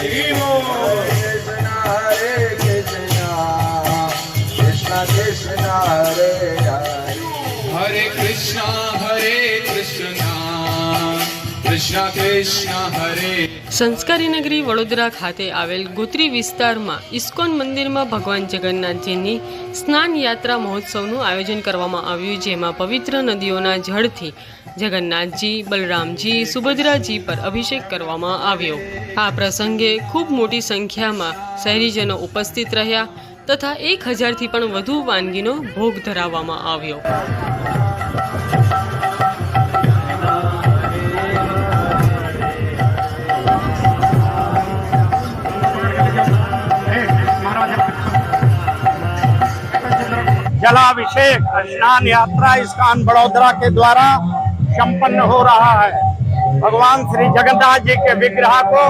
हरि बोल। हरे कृष्णा कृष्णा कृष्णा हरे हरे हरे कृष्णा कृष्णा कृष्णा हरे। સંસ્કારી નગરી વડોદરા ખાતે આવેલ ગોત્રી વિસ્તારમાં ઇસ્કોન મંદિરમાં ભગવાન જગન્નાથજીની સ્નાન યાત્રા મહોત્સવનું આયોજન કરવામાં આવ્યું, જેમાં પવિત્ર નદીઓના જળથી જગન્નાથજી, બલરામજી, સુભદ્રાજી પર અભિષેક કરવામાં આવ્યો। આ પ્રસંગે ખૂબ મોટી સંખ્યામાં શહેરીજનો ઉપસ્થિત રહ્યા તથા 1000થી પણ વધુ વાનગીનો ભોગ ધરાવવામાં આવ્યો। जलाभिषेक स्नान यात्रा इस्कॉन बड़ौदा के द्वारा संपन्न हो रहा है। भगवान श्री जगन्नाथ जी के विग्रह को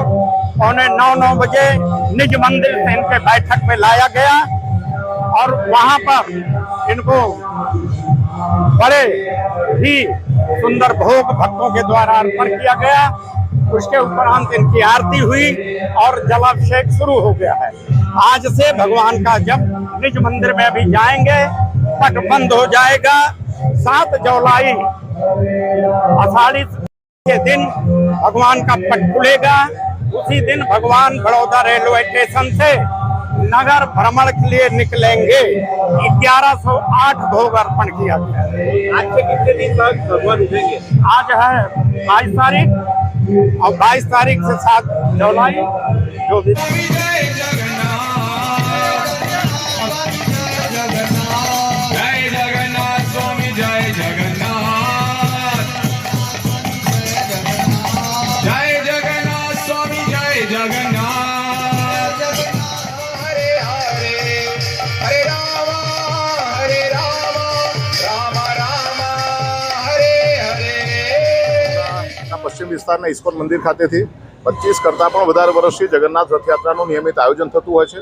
9:45 बजे निज मंदिर से इनके बैठक में लाया गया और वहां पर इनको बड़े ही सुंदर भोग भक्तों के द्वारा अर्पण किया गया। उसके उपरांत इनकी आरती हुई और जलाभिषेक शुरू हो गया है। आज से भगवान का जब निज मंदिर में भी जाएंगे पट बंद हो जाएगा। 7 जुलाई आषाढ़ी के दिन भगवान का पट खुलेगा। उसी दिन भगवान बड़ौदा रेलवे स्टेशन से नगर भ्रमण के लिए निकलेंगे। 1108 भोग अर्पण किया गया। आज से कितने दिन बाद भगवान उठेंगे? आज है 22 तारीख और 22 तारीख से 7 जुलाई जो भी પશ્ચિમ વિસ્તારના ઇસ્કોન મંદિર ખાતેથી 25 કરતાં પણ વધારે વર્ષથી જગન્નાથ રથયાત્રાનું નિયમિત આયોજન થતું હોય છે।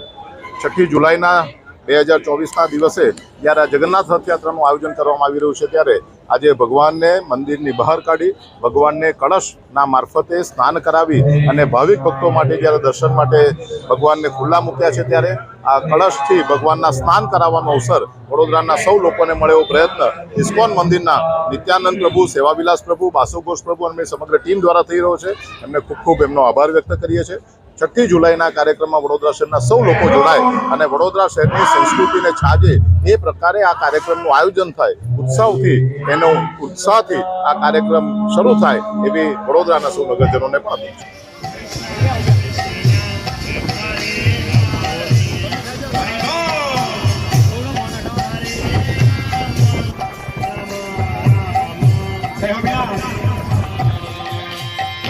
6 જુલાઈના 2024ના દિવસે જ્યારે આ જગન્નાથ રથયાત્રાનું આયોજન કરવામાં આવી રહ્યું છે, ત્યારે આજે ભગવાનને મંદિરની બહાર કાઢી ભગવાનને કળશના મારફતે સ્નાન કરાવી અને ભાવિક ભક્તો માટે જ્યારે દર્શન માટે ભગવાનને ખુલ્લા મૂક્યા છે, ત્યારે આ કળશથી ભગવાનના સ્નાન કરાવવાનો અવસર વડોદરાના સૌ લોકોને મળે એવો પ્રયત્ન ઇસ્કોન મંદિરના નિત્યાનંદ પ્રભુ, સેવાવિલાસ પ્રભુ, બાસુ ઘોષ પ્રભુ અને સમગ્ર ટીમ દ્વારા થઈ રહ્યો છે। એમને ખૂબ ખૂબ એમનો આભાર વ્યક્ત કરીએ છીએ। 6 જુલાઈના કાર્યક્રમમાં વડોદરા શહેરના સૌ લોકો જોડાય અને વડોદરા શહેરની સંસ્કૃતિને છાજે એ પ્રકારે આ કાર્યક્રમનું આયોજન થાય, ઉત્સાહથી આ કાર્યક્રમ શરૂ થાય એવી વડોદરાના સૌ નગરજનોને પણ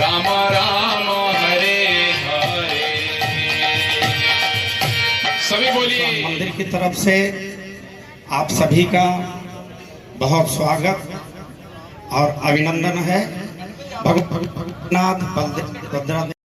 राम राम हरे हरे। सभी बोलिए। मंदिर की तरफ से आप सभी का बहुत स्वागत और अभिनंदन है। भगवान बलदेव